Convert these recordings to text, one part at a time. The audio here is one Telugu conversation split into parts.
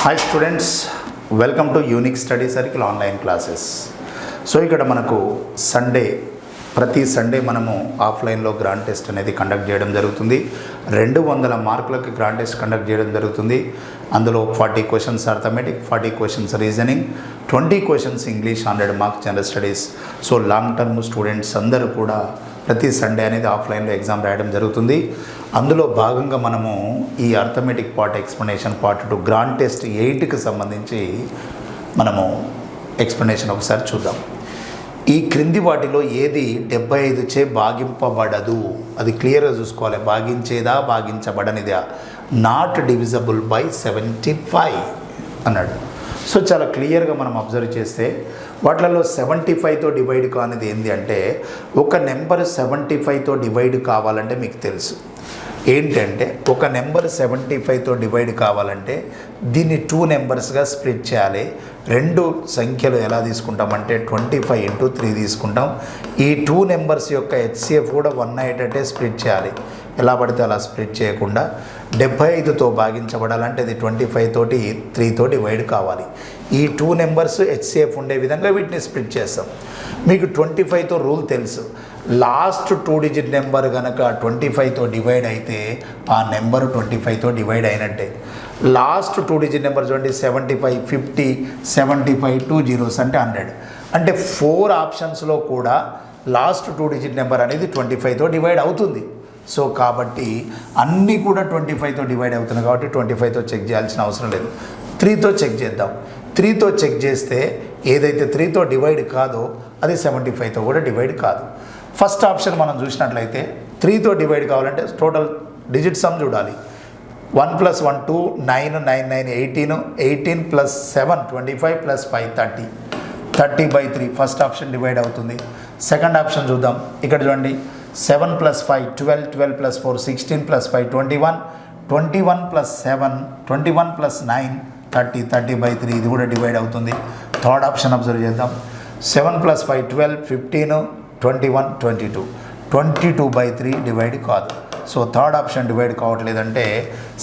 Hi students, welcome to unique study circle online classes. So ఇక్కడ మనకు ప్రతి సండే మనము ఆఫ్లైన్లో గ్రాండ్ టెస్ట్ అనేది కండక్ట్ చేయడం జరుగుతుంది. 200 మార్కులకి గ్రాండ్ టెస్ట్ కండక్ట్ చేయడం జరుగుతుంది. అందులో 40 questions arithmetic, 40 questions reasoning, 20 questions English, 100 marks general studies. So long term students అందరూ కూడా ప్రతి సండే అనేది ఆఫ్లైన్లో ఎగ్జామ్ రాయడం జరుగుతుంది. అందులో భాగంగా మనము ఈ arithmetic part explanation part 2 grand test 8కి సంబంధించి మనము ఎక్స్ప్లెనేషన్ ఒకసారి చూద్దాం. ఈ క్రింది వాటిలో ఏది 75 చే భాగింపబడదు? అది క్లియర్గా చూసుకోవాలి. భాగించేదా భాగించబడనిదా? నాట్ డివిజబుల్ బై 75 అన్నాడు. సో చాలా క్లియర్గా మనం అబ్జర్వ్ చేస్తే వాటిలలో 75తో డివైడ్ కానిది ఏంటి అంటే, ఒక నెంబర్ 75తో డివైడ్ కావాలంటే మీకు తెలుసు ఏంటంటే, ఒక నెంబర్ 75తో డివైడ్ కావాలంటే దీన్ని 2 నెంబర్స్గా స్ప్లిట్ చేయాలి. 2 సంఖ్యలు ఎలా తీసుకుంటామంటే 25 × 3 తీసుకుంటాం. ఈ 2 నెంబర్స్ యొక్క హెచ్సిఎఫ్ కూడా 1 అయ్యేటట్టే స్ప్లిట్ చేయాలి. ఎలా పడితే అలా స్ప్లిట్ చేయకుండా 75తో భాగించబడాలంటే అది 25 తోటి 3తో డివైడ్ కావాలి. ఈ 2 నెంబర్స్ హెచ్సిఎఫ్ ఉండే విధంగా వీటిని స్ప్లిట్ చేస్తాం. మీకు 25తో రూల్ తెలుసు. లాస్ట్ 2 డిజిట్ నెంబర్ కనుక 25తో డివైడ్ అయితే ఆ నెంబర్ 25తో డివైడ్ అయినట్టే. లాస్ట్ 2 డిజిట్ నెంబర్ చూడండి, 75, 50, 75, 2 zeros అంటే 100. అంటే 4 ఆప్షన్స్లో కూడా లాస్ట్ 2 డిజిట్ నెంబర్ అనేది 25తో డివైడ్ అవుతుంది. సో కాబట్టి అన్నీ కూడా 25తో డివైడ్ అవుతున్నాయి కాబట్టి 25తో చెక్ చేయాల్సిన అవసరం లేదు. 3తో చెక్ చేద్దాం. 3తో చెక్ చేస్తే ఏదైతే 3తో డివైడ్ కాదో అది 75తో కూడా డివైడ్ కాదు. ఫస్ట్ ఆప్షన్ మనం చూసినట్లయితే 3తో డివైడ్ కావాలంటే టోటల్ డిజిట్ సమ్ చూడాలి. 1 + 1 2, 9, 9, 9, 18, 18 + 7 25 + 5 30, 30/3 ఫస్ట్ ఆప్షన్ డివైడ్ అవుతుంది. సెకండ్ ఆప్షన్ చూద్దాం. ఇక్కడ చూడండి, 7 + 5 12, 12 + 4 16 + 5 21, 21 + 7 21 + 9 30, 30/3 ఇది కూడా డివైడ్ అవుతుంది. థర్డ్ ఆప్షన్ అబ్జర్వ్ చేద్దాం. 7 + 5 12, 15, 21 22, 22/3 డివైడ్ కాదు. సో థర్డ్ ఆప్షన్ డివైడ్ కావట్లేదంటే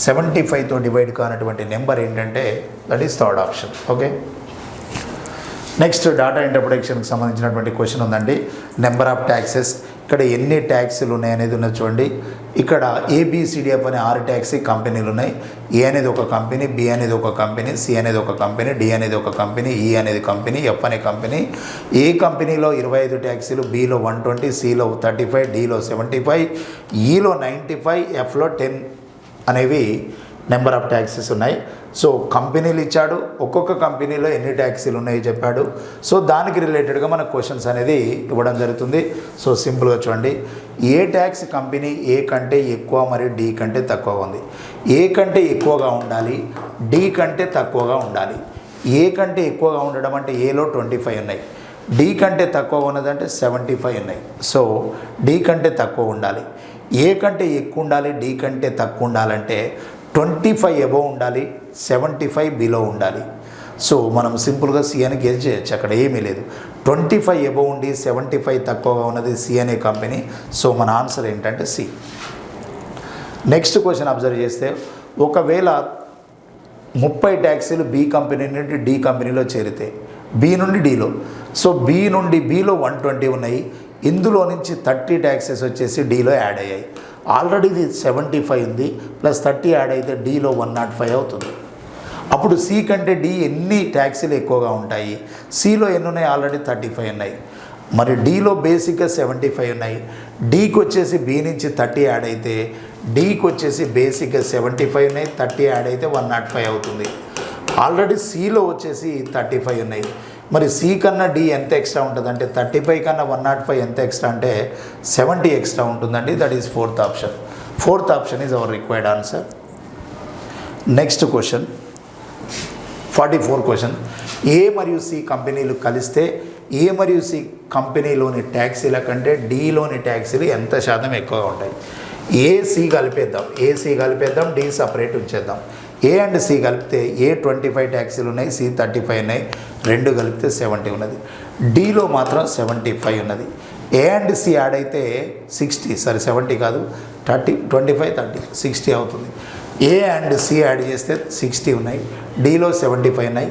75తో డివైడ్ కానటువంటి నెంబర్ ఏంటంటే that is third option. Okay, next data ఇంటర్ప్రిటేషన్కి సంబంధించినటువంటి క్వశ్చన్ ఉందండి. నెంబర్ ఆఫ్ ట్యాక్సెస్, ఇక్కడ ఎన్ని ట్యాక్సీలు ఉన్నాయి అనేది ఉన్నది చూడండి. ఇక్కడ ABCDF అనే 6 ట్యాక్సీ కంపెనీలు ఉన్నాయి. ఏ అనేది ఒక కంపెనీ, B అనేది ఒక కంపెనీ, C అనేది ఒక కంపెనీ, D అనేది ఒక కంపెనీ, E అనేది కంపెనీ, F అనే కంపెనీ. ఏ కంపెనీలో 25 ట్యాక్సీలు, Bలో 120, Cలో 35, Dలో 75, Eలో 95, Fలో 10 అనేవి నెంబర్ ఆఫ్ ట్యాక్సీస్ ఉన్నాయి. సో కంపెనీలు ఇచ్చాడు, ఒక్కొక్క కంపెనీలో ఎన్ని ట్యాక్సీలు ఉన్నాయో చెప్పాడు. సో దానికి రిలేటెడ్గా మన క్వశ్చన్స్ అనేది ఇవ్వడం జరుగుతుంది. సో సింపుల్గా చూడండి, ఏ ట్యాక్స్ కంపెనీ ఏ కంటే ఎక్కువ మరియు D కంటే తక్కువ ఉంది? ఏ కంటే ఎక్కువగా ఉండాలి, D కంటే తక్కువగా ఉండాలి. ఏ కంటే ఎక్కువగా ఉండడం అంటే Aలో 25 ఉన్నాయి, D కంటే తక్కువ ఉన్నదంటే 75 ఉన్నాయి. సో D కంటే తక్కువ ఉండాలి. ఏ కంటే ఎక్కువ ఉండాలి, D కంటే తక్కువ ఉండాలంటే 25 అబోవ్ ఉండాలి, 75 బిలో ఉండాలి. సో మనం సింపుల్గా C అని గెస్ చేయొచ్చు, అక్కడ ఏమీ లేదు. 25 అబోవ్ ఉండి 75 తక్కువగా ఉన్నది C అనే కంపెనీ. సో మన ఆన్సర్ ఏంటంటే C. నెక్స్ట్ క్వశ్చన్ అబ్జర్వ్ చేస్తే, ఒకవేళ 30 ట్యాక్సీలు B కంపెనీ నుండి D కంపెనీలో చేరితే B నుండి Dలో, సో B నుండి Bలో 120 ఉన్నాయి. ఇందులో నుంచి 30 ట్యాక్సెస్ వచ్చేసి Dలో యాడ్ అయ్యాయి. ఆల్రెడీ ఇది 75 ఉంది, ప్లస్ 30 యాడ్ అయితే Dలో 105 అవుతుంది. అప్పుడు C కంటే D ఎన్ని ట్యాక్సీలు ఎక్కువగా ఉంటాయి? Cలో ఎన్ని ఉన్నాయి? ఆల్రెడీ 35 ఉన్నాయి. మరి Dలో బేసిక్గా 75 ఉన్నాయి. Dకి వచ్చేసి B నుంచి 30 యాడ్ అయితే Dకి వచ్చేసి బేసిక్గా 75 ఉన్నాయి, 30 యాడ్ అయితే 105 అవుతుంది. ఆల్రెడీ Cలో వచ్చేసి 35 ఉన్నాయి. మరి C కన్నా D ఎంత ఎక్స్ట్రా ఉంటుంది అంటే 35 కన్నా 105 ఎంత ఎక్స్ట్రా అంటే 70 ఎక్స్ట్రా ఉంటుందండి. That is fourth option. Fourth option is our required answer. Next question 44 question. A మరియు C కంపెనీలు కలిస్తే A మరియు C కంపెనీలోని ట్యాక్సీల కంటే Dలోని ట్యాక్సీలు ఎంత శాతం ఎక్కువగా ఉంటాయి? AC కలిపేద్దాం, D సపరేట్ ఉంచేద్దాం. A అండ్ C కలిపితే A 25 ట్యాక్సీలు ఉన్నాయి, C 35 ఉన్నాయి. 2 కలిపితే 70 ఉన్నది. Dలో మాత్రం 75 ఉన్నది. A అండ్ C యాడ్ అయితే 60, 70 కాదు, 30, 25, 30, 60 అవుతుంది. ఏ అండ్ సి యాడ్ చేస్తే 60 ఉన్నాయి, డిలో 75 ఉన్నాయి.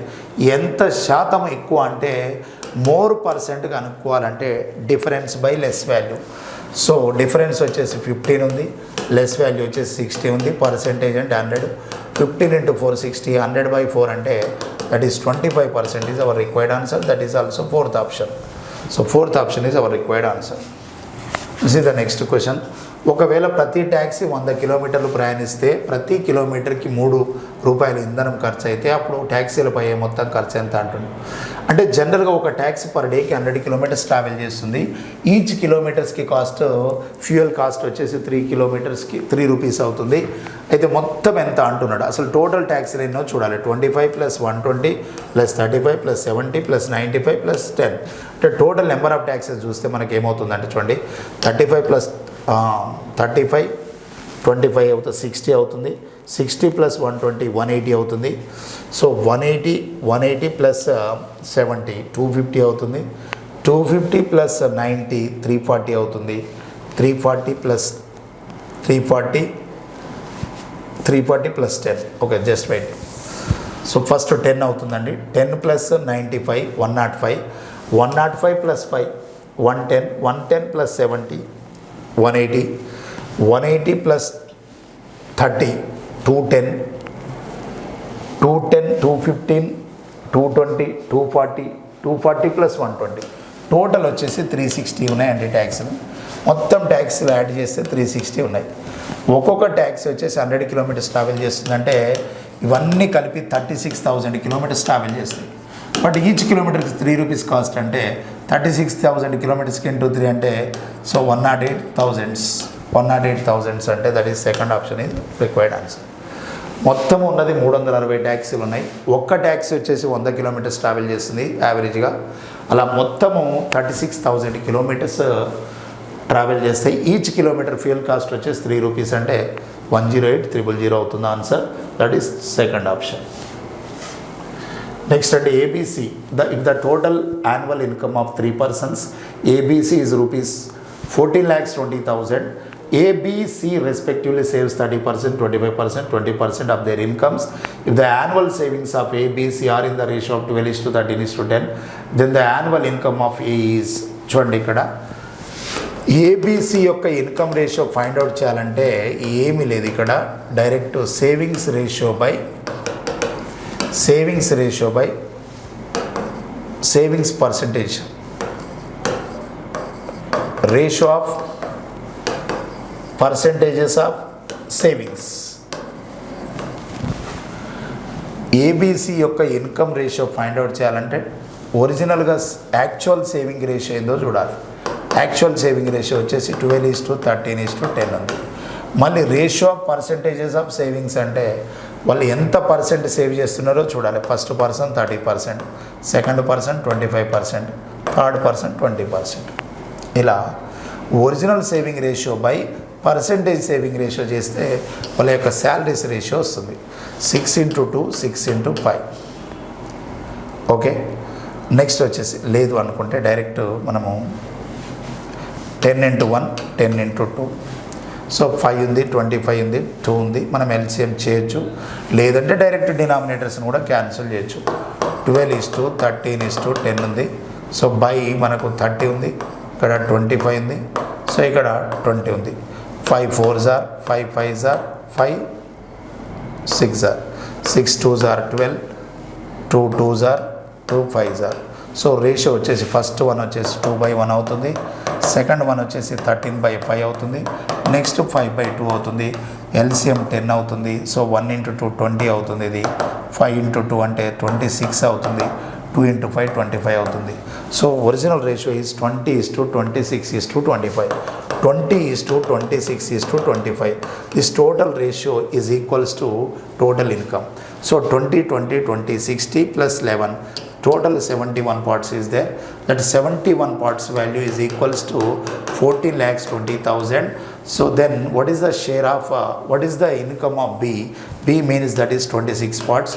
ఎంత శాతం ఎక్కువ అంటే మోర్ పర్సెంట్ కనుక్కోవాలంటే difference by less value. So difference వచ్చేసి 15 ఉంది, లెస్ వాల్యూ వచ్చేసి 60 ఉంది, పర్సెంటేజ్ అంటే 100. 15 into 4 60, 100/4 అంటే that is 25% is our required answer. That is also fourth option. So fourth option is our required answer. This is the next question. ఒకవేళ ప్రతి ట్యాక్సీ 100 కిలోమీటర్లు ప్రయాణిస్తే ప్రతి కిలోమీటర్కి 3 రూపాయలు ఇంధనం ఖర్చు అయితే అప్పుడు ట్యాక్సీలపై మొత్తం ఖర్చు ఎంత అంటుంది. అంటే జనరల్గా ఒక ట్యాక్సీ పర్ డేకి 100 కిలోమీటర్స్ ట్రావెల్ చేస్తుంది. ఈచ్ కిలోమీటర్స్కి కాస్ట్, ఫ్యూయల్ కాస్ట్ వచ్చేసి 3 కిలోమీటర్స్కి 3 రూపీస్ అవుతుంది. అయితే మొత్తం ఎంత అంటున్నాడు, అసలు టోటల్ ట్యాక్సీలు ఎన్నో చూడాలి. 25 + 120 + 35 + 70 + 95 + 10. అంటే టోటల్ నెంబర్ ఆఫ్ ట్యాక్సీస్ చూస్తే మనకి ఏమవుతుందంటే చూడండి, 35 + 35 25 అవుతుంది, 60 అవుతుంది. 60 + 120 180 అవుతుంది. సో 180 + 70 250 అవుతుంది. 250 + 90 340 అవుతుంది. 340 + 340 + 10. Okay, just wait. So first 10 అవుతుందండి. 10 + 95 105, 105 + 5 110, 110 + 70 180, 180 + 30 210, 210 215 220 240, 240 + 120 టోటల్ వచ్చేసి 360 ఉన్నాయండి ట్యాక్సీలు. మొత్తం ట్యాక్సీలు యాడ్ చేస్తే 360 ఉన్నాయి. ఒక్కొక్క ట్యాక్సీ వచ్చేసి 100 కిలోమీటర్స్ ట్రావెల్ చేస్తుందంటే ఇవన్నీ కలిపి 36,000 కిలోమీటర్స్ ట్రావెల్ చేస్తాయి. బట్ ఈచ్ కిలోమీటర్కి 3 రూపీస్ కాస్ట్ అంటే 36,000 కిలోమీటర్స్కి ఇంటూ 3 అంటే సో 108,000 అంటే that is second option is required answer. మొత్తం ఉన్నది 360 ట్యాక్సీలు ఉన్నాయి. ఒక్క ట్యాక్సీ వచ్చేసి 100 కిలోమీటర్స్ ట్రావెల్ చేస్తుంది యావరేజ్గా. అలా మొత్తము 36,000 కిలోమీటర్స్ ట్రావెల్ చేస్తాయి. ఈచ్ కిలోమీటర్ ఫ్యూయల్ కాస్ట్ వచ్చేసి 3 రూపీస్ అంటే 108,000 అవుతుంది answer. That is second option. Next అంటే ABC. If the total annual income of 3 persons, ABC is rupees 14,20,000. ABC respectively saves 30%, 25%, 20% of their incomes. If the annual savings of ABC are in the ratio of 12:13:10, then the annual income of A is, చూడండి ఇక్కడ ఏబిసి యొక్క ఇన్కమ్ రేషియో ఫైండ్ అవుట్ చేయాలంటే ఏమీ లేదు, ఇక్కడ direct savings ratio by savings percentage, ratio of percentages of savings. ABC యొక్క ఇన్కమ్ రేషియో ఫైండ్ అవుట్ చేయాలంటే ఒరిజినల్గా యాక్చువల్ సేవింగ్ రేషియో ఏందో చూడాలి. యాక్చువల్ సేవింగ్ రేషియో వచ్చేసి 12:13:10 ఉంది. మళ్ళీ ratio of percentages of savings అంటే వాళ్ళు ఎంత పర్సెంట్ సేవ్ చేస్తున్నారో చూడాలి. First person 30%, second person 25%, third person 20%. ఇలా original saving ratio by percentage saving ratio చేస్తే వాళ్ళ యొక్క శాలరీస్ రేషియో వస్తుంది. 6:2 6:5. ఓకే, నెక్స్ట్ వచ్చేసి లేదు అనుకుంటే డైరెక్ట్ మనము 10:1 10:2. సో 5 ఉంది, 25 ఉంది, 2 ఉంది. మనం ఎల్సిఎం చేయొచ్చు, లేదంటే డైరెక్ట్ డినామినేటర్స్ని కూడా క్యాన్సిల్ చేయొచ్చు. 12:13:10 ఉంది. సో బై మనకు 30 ఉంది, ఇక్కడ 25 ఉంది, సో ఇక్కడ 20 ఉంది. 5 4s are 5 5s are 5 6 are 6 2s are 12, 2 2s are 2 5s are. So ratio వచ్చేసి ఫస్ట్ వన్ వచ్చేసి 2/1 అవుతుంది, సెకండ్ వన్ వచ్చేసి 13/5 అవుతుంది, నెక్స్ట్ 5/2 అవుతుంది. ఎల్సిఎం 10 అవుతుంది. సో 1 × 2 20 అవుతుంది. ఇది 5 × 2 అంటే 26 అవుతుంది. 2 × 5 25 అవుతుంది. So original ratio is 20:26:25. 20:26:25. This total ratio is equals to total income. So 20 20 20 60 plus 11, total 71 parts is there. That 71 parts value is equals to 14,20,000. So then what is the share of what is the income of B? B means that is 26 parts.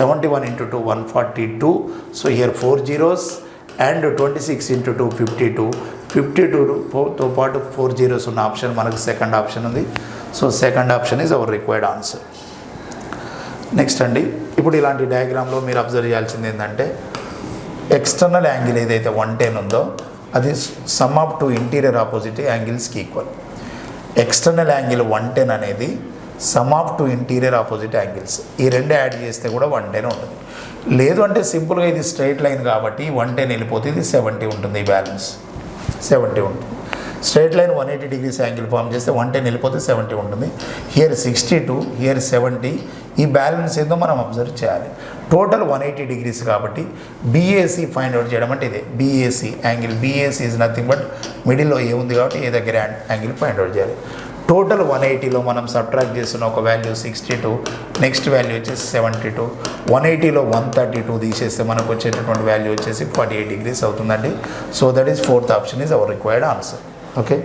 71 × 2 142. So here 4 zeros and 26 × 2 52. 52తో పాటు 4 zeros ఉన్న ఆప్షన్ మనకు సెకండ్ ఆప్షన్ ఉంది. So second option is our required answer. Next అండి, ఇప్పుడు ఇలాంటి డయాగ్రామ్లో మీరు అబ్జర్వ్ చేయాల్సింది ఏంటంటే ఎక్స్టర్నల్ యాంగిల్ ఏదైతే 110 ఉందో అది sum of two interior opposite యాంగిల్స్కి ఈక్వల్. ఎక్స్టర్నల్ యాంగిల్ 110 అనేది sum of two interior opposite angles, ఈ రెండు యాడ్ చేస్తే కూడా 110 ఉంటుంది. లేదు అంటే సింపుల్గా ఇది స్ట్రైట్ లైన్ కాబట్టి 110 వెళ్ళిపోతే ఇది 70 ఉంటుంది, ఈ బ్యాలెన్స్ 70 ఉంటుంది. Straight line 180 degrees angle form చేస్తే 110 వెళ్ళిపోతే 70 ఉంటుంది. హియర్ 62, హియర్ 70, ఈ బ్యాలెన్స్ ఏందో మనం అబ్జర్వ్ చేయాలి. టోటల్ 180 degrees కాబట్టి బీఏసీ ఫైండ్ అవుట్ చేయడం అంటే ఇదే BAC angle. BAC is nothing but మిడిల్లో ఏ ఉంది కాబట్టి ఏ దగ్గర యాంగిల్ ఫైండ్ అవుట్ చేయాలి. టోటల్ 180లో మనం సబ్ట్రాక్ట్ చేస్తున్న ఒక వాల్యూ 62, నెక్స్ట్ వాల్యూ వచ్చేసి 72. 180లో 132 తీసేస్తే మనకు వచ్చేటటువంటి వాల్యూ వచ్చేసి 48 degrees అవుతుందండి. So that is fourth option is our required answer. Okay,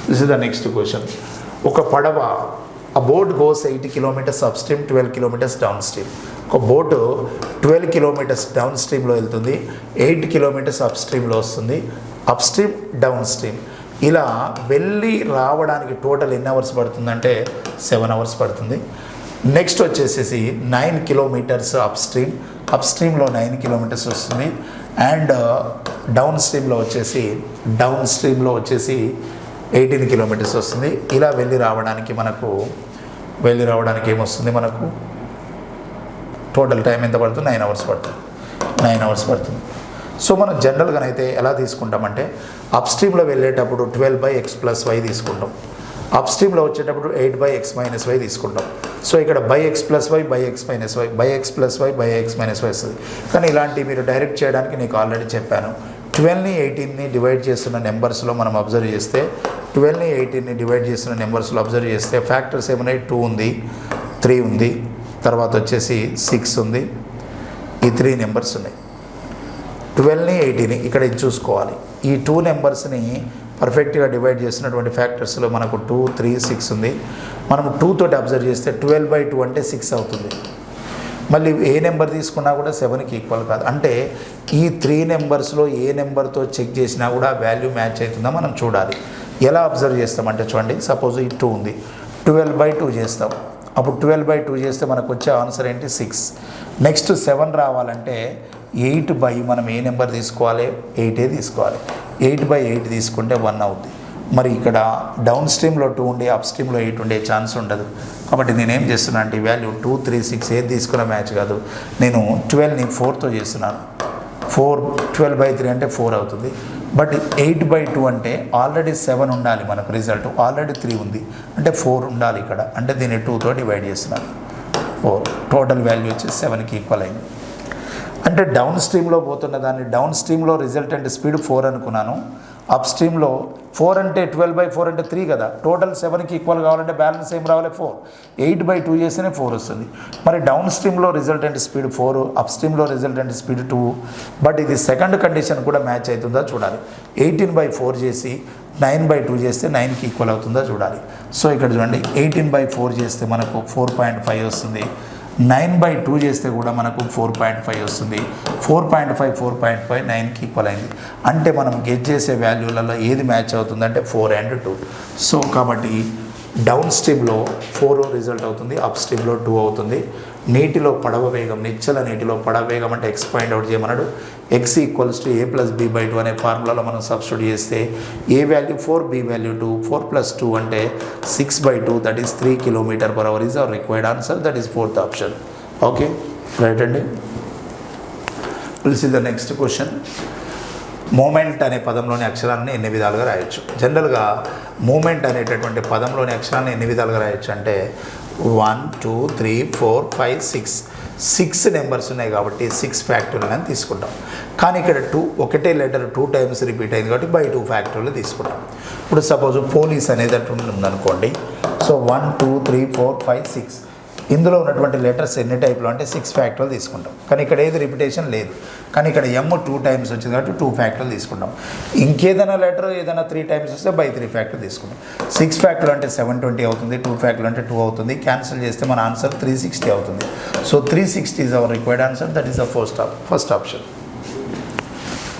this is the next question. ఒక పడవ, a boat goes 80 kilometers upstream, 12 kilometers downstream. ఒక బోటు 12 kilometers డౌన్ స్ట్రీమ్లో వెళ్తుంది, 8 kilometers అప్ స్ట్రీమ్లో వస్తుంది. అప్ స్ట్రీమ్, డౌన్ స్ట్రీమ్ ఇలా వెళ్ళి రావడానికి టోటల్ ఎన్ని అవర్స్ పడుతుందంటే 7 hours పడుతుంది. నెక్స్ట్ వచ్చేసేసి 9 kilometers అప్ స్ట్రీమ్లో 9 kilometers వస్తుంది. అండ్ డౌన్ స్ట్రీమ్లో వచ్చేసి 18 kilometers వస్తుంది. ఇలా వెళ్ళి రావడానికి ఏమొస్తుంది మనకు టోటల్ టైం ఎంత పడుతుంది? 9 hours పడుతుంది. సో మనం జనరల్గానైతే ఎలా తీసుకుంటామంటే అప్ స్ట్రీమ్లో వెళ్ళేటప్పుడు 12/x + y తీసుకుంటాం, అప్ స్ట్రీమ్లో వచ్చేటప్పుడు 8/x - y తీసుకుంటాం. సో ఇక్కడ x + y, x - y, x + y, x - y వస్తుంది. కానీ ఇలాంటివి మీరు డైరెక్ట్ చేయడానికి నీకు ఆల్రెడీ చెప్పాను. 12ని 18ని డివైడ్ చేస్తున్న నెంబర్స్లో మనం అబ్జర్వ్ చేస్తే 12ని 18ని డివైడ్ చేస్తున్న నెంబర్స్లో అబ్జర్వ్ చేస్తే ఫ్యాక్టర్స్ ఏమున్నాయి? 2 ఉంది, 3 ఉంది, తర్వాత వచ్చేసి 6 ఉంది, ఈ 3 నెంబర్స్ ఉన్నాయి. 12ని 18ని ఇక్కడ ఇది చూసుకోవాలి. ఈ 2 నెంబర్స్ని పర్ఫెక్ట్గా డివైడ్ చేస్తున్నటువంటి ఫ్యాక్టర్స్లో మనకు 2, 3, 6 ఉంది. మనం 2 తోటి అబ్జర్వ్ చేస్తే 12/2 అంటే 6 అవుతుంది. మళ్ళీ ఏ నెంబర్ తీసుకున్నా కూడా 7కి ఈక్వల్ కాదు. అంటే ఈ 3 నెంబర్స్లో ఏ నెంబర్తో చెక్ చేసినా కూడా వాల్యూ మ్యాచ్ అవుతుందా మనం చూడాలి. ఎలా అబ్జర్వ్ చేస్తామంటే చూడండి, సపోజ్ ఈ 2 ఉంది, 12/2 చేస్తాం. అప్పుడు 12/2 చేస్తే మనకు వచ్చే ఆన్సర్ ఏంటి? 6. నెక్స్ట్ 7 రావాలంటే 8 మనం ఏ నెంబర్ తీసుకోవాలి? 8 తీసుకోవాలి. 8/8 తీసుకుంటే 1 అవుద్ది. మరి ఇక్కడ డౌన్ స్ట్రీమ్లో 2 ఉండి అప్ స్ట్రీమ్లో 8 ఉండే ఛాన్స్ ఉండదు. కాబట్టి నేనేం చేస్తున్నా అంటే ఈ వాల్యూ 2, 3, 6 ఏది తీసుకున్న మ్యాచ్ కాదు. నేను 12ని 4తో చేస్తున్నాను. 12/3 అంటే 4 అవుతుంది. బట్ 8/2 అంటే ఆల్రెడీ 7 ఉండాలి మనకు రిజల్ట్, ఆల్రెడీ 3 ఉంది అంటే 4 ఉండాలి ఇక్కడ. అంటే దీన్ని 2తో డివైడ్ చేస్తున్నాను. 4 టోటల్ వాల్యూ వచ్చి 7కి ఈక్వల్ అయింది. అంటే డౌన్ స్ట్రీమ్లో పోతున్న దాన్ని డౌన్ స్ట్రీమ్లో రిజల్టెంట్ స్పీడ్ 4 అనుకున్నాను. అప్ స్ట్రీమ్లో 4 అంటే 12/4 అంటే 3 కదా. టోటల్ 7కి ఈక్వల్ కావాలంటే బ్యాలెన్స్ ఏం రావాలి? 4. 8/2 చేస్తేనే 4 వస్తుంది. మరి డౌన్ స్ట్రీమ్లో రిజల్టెంట్ స్పీడ్ 4, అప్ స్ట్రీమ్లో రిజల్టెంట్ స్పీడ్ 2. బట్ ఇది సెకండ్ కండిషన్ కూడా మ్యాచ్ అవుతుందా చూడాలి. 18/4 చేసి 9/2 చేస్తే 9కి ఈక్వల్ అవుతుందా చూడాలి. సో ఇక్కడ చూడండి, 18/4 చేస్తే మనకు 4.5 వస్తుంది. 9/2 చేస్తే కూడా మనకు 4.5 వస్తుంది. 4.5 9కి ఈక్వల్ అయింది. అంటే మనం గెట్ చేసే వాల్యూలలో ఏది మ్యాచ్ అవుతుందంటే 4 and 2. సో కాబట్టి డౌన్ స్ట్రీమ్లో 4 రిజల్ట్ అవుతుంది, అప్ స్ట్రీమ్లో 2 అవుతుంది. నీటిలో పడవ వేగం, నిశ్చల నీటిలో పడవ వేగం అంటే ఎక్స్ పాయింట్ అవుట్ చేయమన్నాడు. x = a + b/2 అనే ఫార్ములాలో మనం సబ్స్టిట్యూట్ చేస్తే a వాల్యూ 4, b వాల్యూ 2, 4 + 2 అంటే 6/2, that is 3 km/h is our required answer. That is fourth option. Okay, right అండి. Will see the next question. Moment అనే పదంలోని అక్షరాన్ని ఎన్ని విధాలుగా రాయొచ్చు? జనరల్గా మూమెంట్ అనేటటువంటి పదంలోని అక్షరాన్ని ఎన్ని విధాలుగా రాయొచ్చు అంటే 1, 2, 3, 4, 5, 6 నెంబర్స్ ఉన్నాయి కాబట్టి 6 ఫ్యాక్టోరియల్ అని తీసుకుంటాం. కానీ ఇక్కడ ఒకటే లెటర్ 2 times రిపీట్ అయింది కాబట్టి 2 ఫ్యాక్టోరియల్ తీసుకుంటాం. ఇప్పుడు సపోజ్ పోలీస్ అనేది అటు ఉందనుకోండి. సో 1, 2, 3, 4, 5, 6 ఇందులో ఉన్నటువంటి లెటర్స్ ఎన్ని టైప్లో అంటే 6 ఫ్యాక్టోరియల్ తీసుకుంటాం. కానీ ఇక్కడ ఏది రిపిటేషన్ లేదు. కానీ ఇక్కడ m 2 times వచ్చింది కాబట్టి 2 ఫ్యాక్టోరియల్ తీసుకుంటాం. ఇంకేదైనా లెటర్ ఏదైనా 3 times వస్తే 3 ఫ్యాక్టోరియల్ తీసుకుంటాం. 6 ఫ్యాక్టోరియల్ అంటే 720 అవుతుంది, 2 ఫ్యాక్టోరియల్ అంటే 2 అవుతుంది. క్యాన్సిల్ చేస్తే మన ఆన్సర్ 360 అవుతుంది. So 360 is our required answer. That is the first option.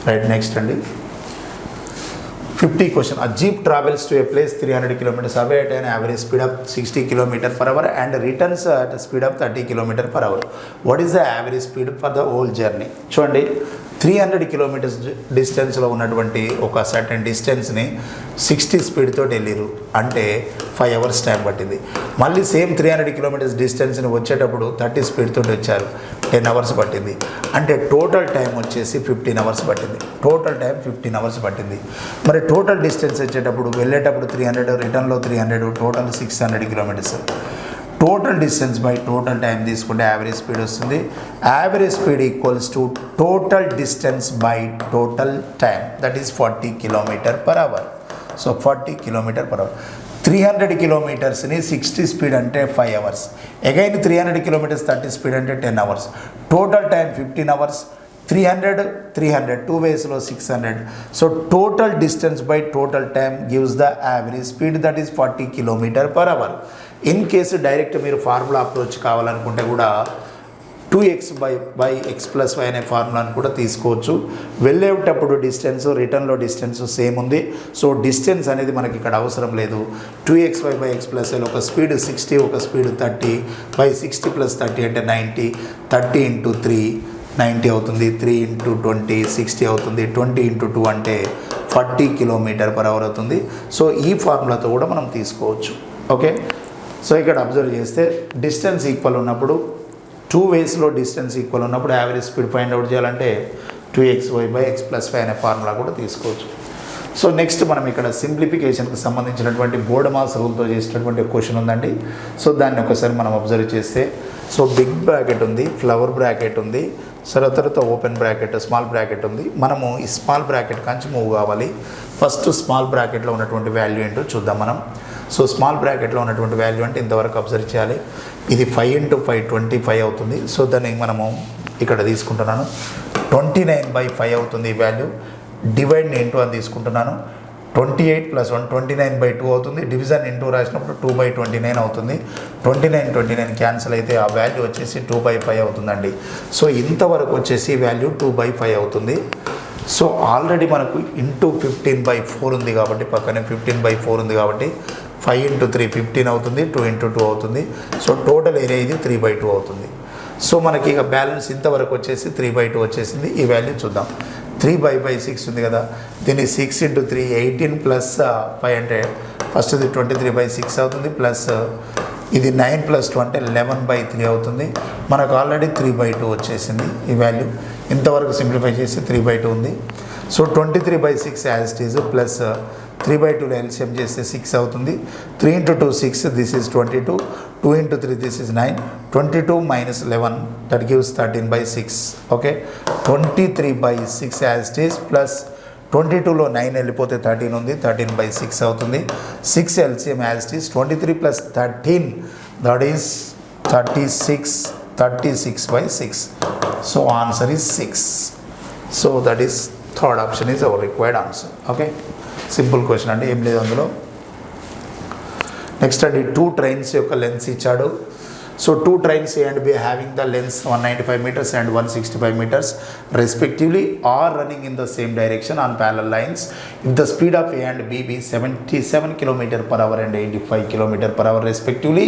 Right, next అండి. 50 question. A jeep travels to a place 300 kilometers away at an average speed of 60 kilometers per hour and returns at a speed of 30 kilometers per hour. What is the average speed for the whole journey? చూడండి 300 కిలోమీటర్స్ డిస్టెన్స్లో ఉన్నటువంటి ఒక సర్టెన్ డిస్టెన్స్ని 60 స్పీడ్తో వెళ్ళిరు అంటే 5 అవర్స్ టైం పట్టింది. మళ్ళీ సేమ్ 300 కిలోమీటర్స్ డిస్టెన్స్ని వచ్చేటప్పుడు 30 స్పీడ్తో వచ్చారు, 10 అవర్స్ పట్టింది. అంటే టోటల్ టైం వచ్చేసి 15 అవర్స్ పట్టింది. టోటల్ టైం 15 అవర్స్ పట్టింది. మరి టోటల్ డిస్టెన్స్ వచ్చేటప్పుడు వెళ్ళేటప్పుడు 300, రిటర్న్లో 300, total 600 kilometres. Total distance by total time తీసుకుంటే యావరేజ్ స్పీడ్ వస్తుంది. Average speed equals to total distance by total time, that is 40 kilometre per hour. So 40 kilometre per hour. 300 కిలోమీటర్స్ని 60 స్పీడ్ అంటే 5 అవర్స్. అగైన్ 300 కిలోమీటర్స్ 30 స్పీడ్ అంటే 10 అవర్స్. Total time 15 hours. 300 2 వేస్లో 600. So total distance by total time gives the average speed, that is 40 kilometre per hour. In case direct మీరు ఫార్ములా అప్రోచ్ కావాలనుకుంటే కూడా 2x by x plus y అనే ఫార్ములాను కూడా తీసుకోవచ్చు. వెళ్ళేటప్పుడు డిస్టెన్స్, రిటర్న్లో డిస్టెన్స్ సేమ్ ఉంది. సో డిస్టెన్స్ అనేది మనకి ఇక్కడ అవసరం లేదు. 2xy by x plus y ఒక స్పీడ్ 60, ఒక స్పీడ్ 30 బై 60 ప్లస్ 30 అంటే 90. 30 ఇంటూ 3 90 అవుతుంది. 3 ఇంటూ 20 60 అవుతుంది. 20 ఇంటూ 2 అంటే 40 కిలోమీటర్ పర్ అవర్ అవుతుంది. సో ఈ ఫార్ములాతో కూడా మనం తీసుకోవచ్చు. ఓకే, సో ఇక్కడ అబ్జర్వ్ చేస్తే డిస్టెన్స్ ఈక్వల్ ఉన్నప్పుడు 2 వేస్లో డిస్టెన్స్ ఈక్వల్ ఉన్నప్పుడు యావరేజ్ స్పీడ్ ఫైండ్ అవుట్ చేయాలంటే 2xy by x plus y అనే ఫార్ములా కూడా తీసుకోవచ్చు. సో నెక్స్ట్ మనం ఇక్కడ సింప్లిఫికేషన్కి సంబంధించినటువంటి బోర్డమాస్ రూల్తో చేసినటువంటి క్వశ్చన్ ఉందండి. సో దాన్ని ఒకసారి మనం అబ్జర్వ్ చేస్తే, సో బిగ్ బ్రాకెట్ ఉంది, ఫ్లవర్ బ్రాకెట్ ఉంది, తర్వాత ఓపెన్ బ్రాకెట్, స్మాల్ బ్రాకెట్ ఉంది. మనము ఈ స్మాల్ బ్రాకెట్ కాంచి మూవ్ కావాలి. ఫస్ట్ స్మాల్ బ్రాకెట్లో ఉన్నటువంటి వాల్యూ ఏంటో చూద్దాం మనం. సో స్మాల్ బ్రాకెట్లో ఉన్నటువంటి వాల్యూ అంటే ఇంతవరకు అబ్జర్వ్ చేయాలి. ఇది 5 ఇంటూ 5 25 అవుతుంది. సో దాన్ని మనము ఇక్కడ తీసుకుంటున్నాను. 29/5 అవుతుంది ఈ వాల్యూ. డివైడ్ ఇంటూ అని తీసుకుంటున్నాను. 28 + 1 29/2 అవుతుంది. డివిజన్ ఇంటూ రాసినప్పుడు 2/29 అవుతుంది. 29 క్యాన్సిల్ అయితే ఆ వాల్యూ వచ్చేసి 2/5 అవుతుందండి. సో ఇంతవరకు వచ్చేసి వాల్యూ 2/5 అవుతుంది. సో ఆల్రెడీ మనకు ఇంటూ 15/4 ఉంది కాబట్టి, పక్కనే 15/4 ఉంది కాబట్టి 5 ఇంటూ 3 15 అవుతుంది. 2 ఇంటూ 2 అవుతుంది. సో టోటల్ ఏరియా ఇది 3/2 అవుతుంది. సో మనకి ఇక బ్యాలెన్స్ ఇంతవరకు వచ్చేసి 3/2 వచ్చేసింది. ఈ వాల్యూ చూద్దాం. 3/6 ఉంది కదా, దీన్ని 6 ఇంటూ 3 18 ప్లస్ 5 అంటే ఫస్ట్ ఇది 23/6 అవుతుంది. ప్లస్ ఇది 9 + 2 అంటే 11/3 అవుతుంది. మనకు ఆల్రెడీ 3/2 వచ్చేసింది ఈ వాల్యూ. ఇంతవరకు సింప్లిఫై చేసి 3/2 ఉంది. So 23/6 as it is plus 3/2లో ఎల్సిఎం చేస్తే 6 అవుతుంది. 3 into 2 6, this is 22. 2 into 3 this is 9. 22 - 11 that gives 13/6. Okay, 23/6 as it is plus 22లో 9 వెళ్ళిపోతే 13 ఉంది. 13/6 అవుతుంది. 6 LCM as it is 23 + 13 that is 36. 36/6. So answer is 6. So that is third option is our required answer. Okay, simple question అండి, ఏం లేదు అందులో. నెక్స్ట్ అండి, 2 ట్రైన్స్ యొక్క లెన్స్ ఇచ్చాడు. So 2 trains A and B having the lengths 195 meters and 165 meters respectively are running in the same direction on parallel lines. If the speed of A and B be 77 km per hour and 85 km per hour respectively,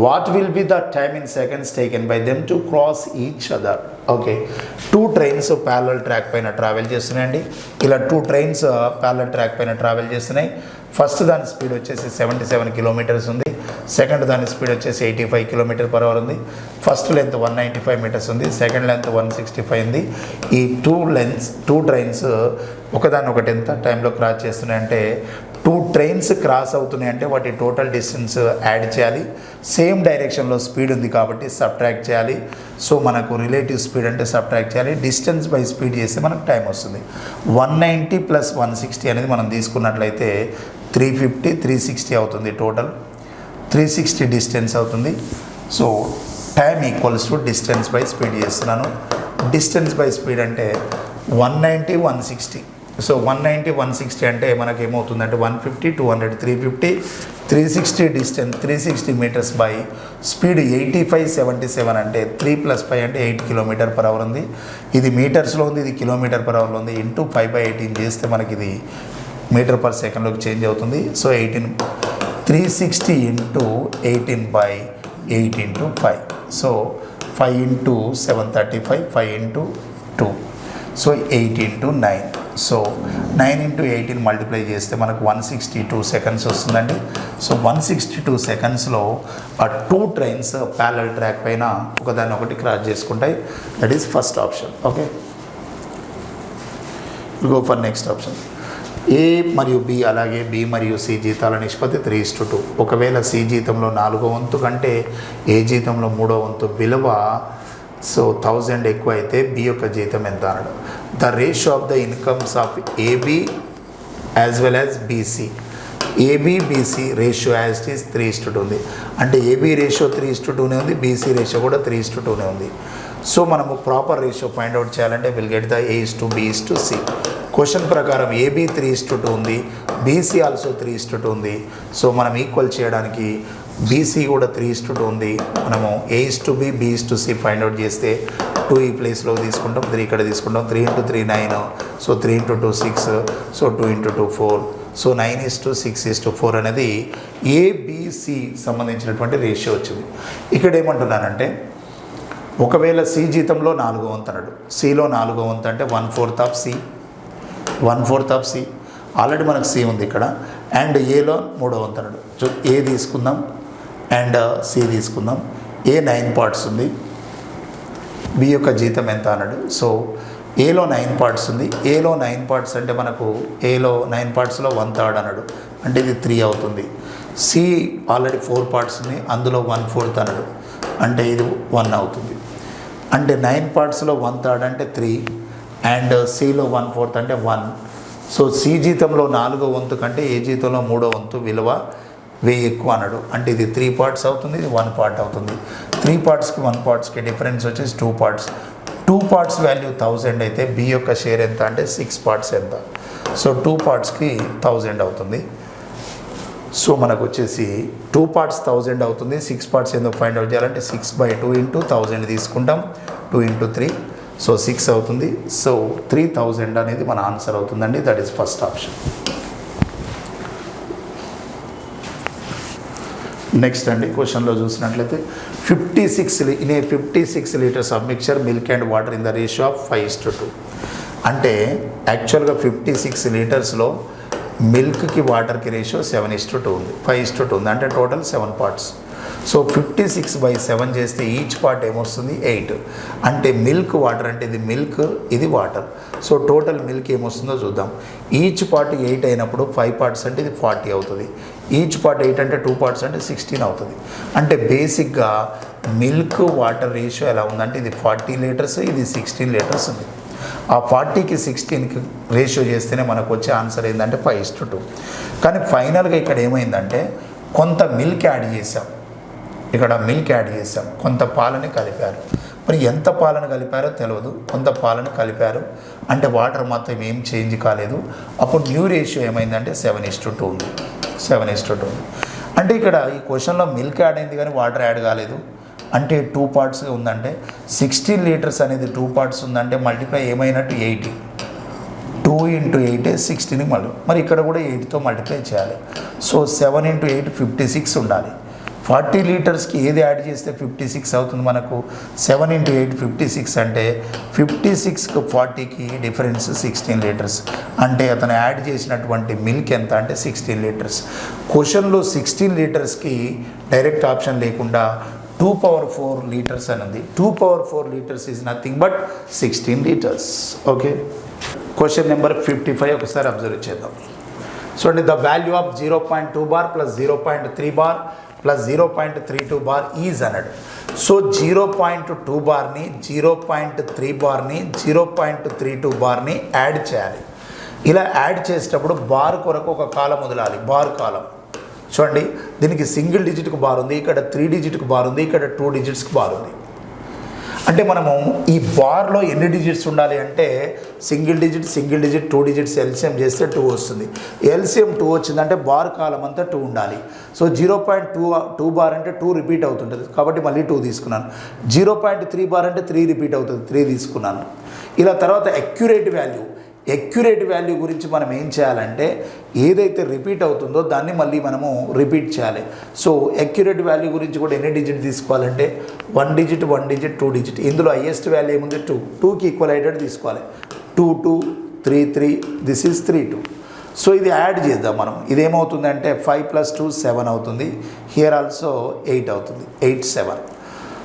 what will be the time in seconds taken by them to cross each other? Okay, 2 trains parallel track పైన ట్రావెల్ చేస్తున్నాయండి. ఇలా 2 trains ప్యారలల్ ట్రాక్ పైన ట్రావెల్ చేస్తున్నాయి. ఫస్ట్ దాని స్పీడ్ వచ్చేసి 77 కిలోమీటర్స్ ఉంది. సెకండ్ దాని స్పీడ్ వచ్చేసి 85 km per hour ఉంది. ఫస్ట్ లెంత్ 195 meters ఉంది. సెకండ్ లెంత్ 165 ఉంది. ఈ 2 trains ఒకదానొకటి ఎంత టైంలో క్రాస్ చేస్తున్నాయంటే 2 trains క్రాస్ అవుతున్నాయంటే వాటి టోటల్ డిస్టెన్స్ యాడ్ చేయాలి. సేమ్ డైరెక్షన్లో స్పీడ్ ఉంది కాబట్టి సబ్ట్రాక్ట్ చేయాలి. సో మనకు రిలేటివ్ స్పీడ్ అంటే సబ్ట్రాక్ట్ చేయాలి. డిస్టెన్స్ బై స్పీడ్ చేస్తే మనకు టైం వస్తుంది. 190 + 160 అనేది మనం తీసుకున్నట్లయితే 350 360 అవుతుంది. టోటల్ 360 డిస్టెన్స్ అవుతుంది. So time equals to distance by speed చేస్తున్నాను. డిస్టెన్స్ బై స్పీడ్ అంటే 190 160. సో 190 160 అంటే మనకి ఏమవుతుందంటే 150 200 350 360 డిస్టెన్స్ 360 meters బై స్పీడ్ 85 77 అంటే 3 + 5 అంటే 8 km per hour ఉంది. ఇది మీటర్స్లో ఉంది, ఇది km per hour ఉంది. ఇంటూ 5/18 చేస్తే మనకి ఇది మీటర్ పర్ సెకండ్లోకి చేంజ్ అవుతుంది. So 360 into 18/8 into 5. So 5 into 735, 5 into 2, so 8 into 9. So 9 into 18 multiply చేస్తే మనకు 162 సెకండ్స్ వస్తుందండి. సో 162 సెకండ్స్లో ఆ 2 ట్రైన్స్ ప్యారలల్ ట్రాక్ పైన ఒకదాన్ని ఒకటి క్రాస్ చేసుకుంటాయి. That is first option. Okay, go for next option. A మరియు బి అలాగే బి మరియు సి జీతాల నిష్పత్తి 3:2. ఒకవేళ సి జీతంలో 4వ వంతు కంటే ఏ జీతంలో 3వ వంతు విలువ 1000 ఎక్కువ అయితే బి యొక్క జీతం ఎంత అన్నాడు. The ratio of the incomes of AB as well as BC. AB BC ratio as it is 3:2 ఉంది. అంటే ఏబి రేషియో 3:2నే ఉంది, బీసీ రేషియో కూడా 3:2నే ఉంది. సో మనము ప్రాపర్ రేషియో ఫైండ్ అవుట్ చేయాలంటే will get the A:B:C. Question ప్రకారం ఏబి 3:2 ఉంది, బీసీ ఆల్సో 3:2 ఉంది. సో మనం ఈక్వల్ చేయడానికి బీసీ కూడా 3:2 ఉంది. మనము A:B, B:C ఫైండ్ అవుట్ చేస్తే 2 ఈ ప్లేస్లో తీసుకుంటాం, 3 ఇక్కడ తీసుకుంటాం. 3 × 3 9, సో 3 × 2 6, సో 2 × 2 4. సో 9:6:4 అనేది ఏబిసి సంబంధించినటువంటి రేషియో వచ్చింది. ఇక్కడ ఏమంటున్నానంటే ఒకవేళ సి జీతంలో 4వ వంతు అన్నాడు. సిలో 4వ వంతు అంటే 1/4 of C, 1/4 of C. Already మనకు సి ఉంది ఇక్కడ. అండ్ ఏలో 3వ వంతు అన్నాడు. సో ఏ తీసుకుందాం అండ్ సి తీసుకుందాం. ఏ 9 పార్ట్స్ ఉంది, బి యొక్క జీతం ఎంత అన్నాడు. సో ఏలో 9 పార్ట్స్ ఉంది. ఏలో 9 పార్ట్స్ అంటే మనకు ఏలో 9 పార్ట్స్లో 1/3 అన్నాడు, అంటే ఇది 3 అవుతుంది. సి ఆల్రెడీ 4 పార్ట్స్ ఉంది, అందులో 1/4 అన్నాడు, అంటే ఇది 1 అవుతుంది. అంటే 9 పార్ట్స్లో 1/3 అంటే 3, అండ్ సిలో 1/4 అంటే 1. సో సి జీతంలో 4వ వంతు కంటే ఏ జీతంలో 3వ వంతు విలువ 1000 ఎక్కువ అన్నాడు, అంటే ఇది 3 పార్ట్స్ అవుతుంది, ఇది 1 పార్ట్ అవుతుంది. 3 పార్ట్స్కి 1 పార్ట్స్కి డిఫరెన్స్ వచ్చేసి 2 పార్ట్స్. 2 పార్ట్స్ వాల్యూ 1000 అయితే బి యొక్క షేర్ ఎంత అంటే 6 పార్ట్స్ ఎంత. సో 2 పార్ట్స్కి 1000 అవుతుంది. సో మనకు వచ్చేసి 2 పార్ట్స్ 1000 అవుతుంది. 6 పార్ట్స్ ఎందుకు ఫైండ్ అవుట్ చేయాలంటే 6/2 ఇంటూ 1000 తీసుకుంటాం, 2 × 3, సో 6 అవుతుంది. సో 3000 అనేది మన ఆన్సర్ అవుతుందండి. That is first option. Next అండి, క్వశ్చన్లో చూసినట్లయితే 56 litres of mixture milk and water in the ratio of 5:2. అంటే యాక్చువల్గా 56 లీటర్స్లో మిల్క్కి వాటర్కి రేషియో 7:2 ఉంది, 5:2 ఉంది, అంటే టోటల్ 7 పార్ట్స్. సో 56/7 చేస్తే ఈచ్ పార్ట్ ఏమొస్తుంది 8. అంటే మిల్క్ వాటర్ అంటే ఇది మిల్క్, ఇది వాటర్. సో టోటల్ మిల్క్ ఏమొస్తుందో చూద్దాం. ఈచ్ పార్ట్ 8 అయినప్పుడు 5 పార్ట్స్ అంటే ఇది 40 అవుతుంది. ఈచ్ పార్ట్ 8 అంటే 2 పార్ట్స్ అంటే 16 అవుతుంది. అంటే బేసిక్గా మిల్క్ వాటర్ రేషియో ఎలా ఉందంటే ఇది 40 లీటర్స్, ఇది 16 లీటర్స్ ఉంది. ఆ 40కి 16కి రేషియో చేస్తేనే మనకు వచ్చే ఆన్సర్ ఏంటంటే 5:2. కానీ ఫైనల్గా ఇక్కడ ఏమైందంటే కొంత మిల్క్ యాడ్ చేసాం, ఇక్కడ మిల్క్ యాడ్ చేసాం, కొంత పాలని కలిపారు. మరి ఎంత పాలను కలిపారో తెలియదు, కొంత పాలను కలిపారు, అంటే వాటర్ మొత్తం ఏం చేంజ్ కాలేదు. అప్పుడు న్యూ రేషియో ఏమైందంటే 7:2 ఉంది, 7:2 ఉంది. అంటే ఇక్కడ ఈ క్వశ్చన్లో మిల్క్ యాడ్ అయింది కానీ వాటర్ యాడ్ కాలేదు, అంటే 2 పార్ట్స్ ఉందంటే 16 లీటర్స్ అనేది 2 పార్ట్స్ ఉందంటే మల్టిప్లై ఏమైనట్టు 80. 2 × 8 16 మరి ఇక్కడ కూడా 8తో మల్టిప్లై చేయాలి. సో 7 × 8 56 ఉండాలి. 40 లీటర్స్కి ఏది యాడ్ చేస్తే 56 అవుతుంది మనకు. 7 × 8 56 అంటే 56కి 40కి డిఫరెన్స్ 16 లీటర్స్. అంటే అతను యాడ్ చేసినటువంటి మిల్క్ ఎంత అంటే 16 లీటర్స్. క్వశ్చన్లో 16 లీటర్స్కి డైరెక్ట్ ఆప్షన్ లేకుండా 2/4 లీటర్స్ అని ఉంది. 2/4 litres is nothing but 16 litres. Okay, question number 55 ఒకసారి అబ్జర్వ్ చేద్దాం. చూడండి, the value of 0.2 bar plus 0.3 bar plus 0.32 bar is అన్నాడు. సో 0.2 బార్ని 0.3 బార్ని 0.32 బార్ని యాడ్ చేయాలి. ఇలా యాడ్ చేసేటప్పుడు బార్ కొరకు ఒక కాలం వదలాలి, బార్ కాలం. చూడండి, దీనికి సింగిల్ డిజిట్కి బార్ ఉంది, ఇక్కడ 3 డిజిట్కి బార్ ఉంది, ఇక్కడ 2 డిజిట్స్కి బార్ ఉంది. అంటే మనము ఈ బార్లో ఎన్ని డిజిట్స్ ఉండాలి అంటే సింగిల్ డిజిట్ 2 డిజిట్స్ ఎల్సిఎం చేస్తే 2 వస్తుంది. ఎల్సిఎం 2 వచ్చిందంటే బార్ కాలం అంతా 2 ఉండాలి. సో 0.2 బార్ అంటే 2 రిపీట్ అవుతుంటుంది కాబట్టి మళ్ళీ 2 తీసుకున్నాను. 0.3 బార్ అంటే 3 రిపీట్ అవుతుంది, 3 తీసుకున్నాను. ఇలా తర్వాత అక్యురేట్ వాల్యూ ఎక్యురేట్ వాల్యూ గురించి మనం ఏం చేయాలంటే ఏదైతే రిపీట్ అవుతుందో దాన్ని మళ్ళీ మనము రిపీట్ చేయాలి. సో ఎక్యురేట్ వాల్యూ గురించి కూడా ఎన్ని డిజిట్ తీసుకోవాలంటే 1 డిజిట్ 2 డిజిట్. ఇందులో హైయెస్ట్ వాల్యూ ఏముంది 2, 2కి ఈక్వల్ అయ్యేటట్టు తీసుకోవాలి. 2 2 3 3, దిస్ ఈజ్ 3 2. సో ఇది యాడ్ చేద్దాం మనం. ఇదేమవుతుందంటే 5 + 2 7 అవుతుంది. హియర్ ఆల్సో 8 అవుతుంది, 8 7.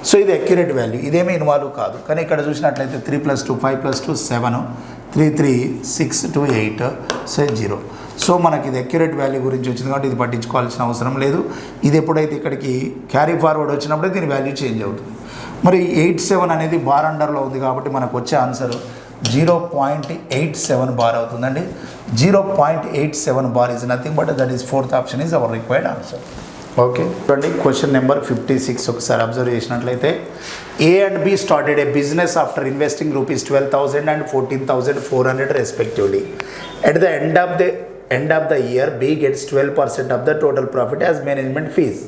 సో ఇది అక్యురేట్ వాల్యూ, ఇదేమీ ఇన్వాల్వ్ కాదు. కానీ ఇక్కడ చూసినట్లయితే 3 + 2 5 + 2 7, 3 3 6 2 8, సో 0. సో మనకి ఇది అక్యురేట్ వాల్యూ గురించి వచ్చింది కాబట్టి ఇది పట్టించుకోవాల్సిన అవసరం లేదు. ఇది ఎప్పుడైతే ఇక్కడికి క్యారీ ఫార్వర్డ్ వచ్చినప్పుడే దీని వాల్యూ చేంజ్ అవుతుంది. మరి 8 7 అనేది బార్ అండర్లో ఉంది కాబట్టి మనకు వచ్చే ఆన్సర్ 0.87 బార్ అవుతుందండి. 0.87 bar is nothing but that is fourth option is our required answer. Okay చూడండి, క్వశ్చన్ నెంబర్ 56 ఒకసారి అబ్జర్వ్ చేసినట్లయితే A and B started a business after investing rupees 12,000 and 14,400 respectively. At the end of the year, B gets 12% of the total profit as management fees,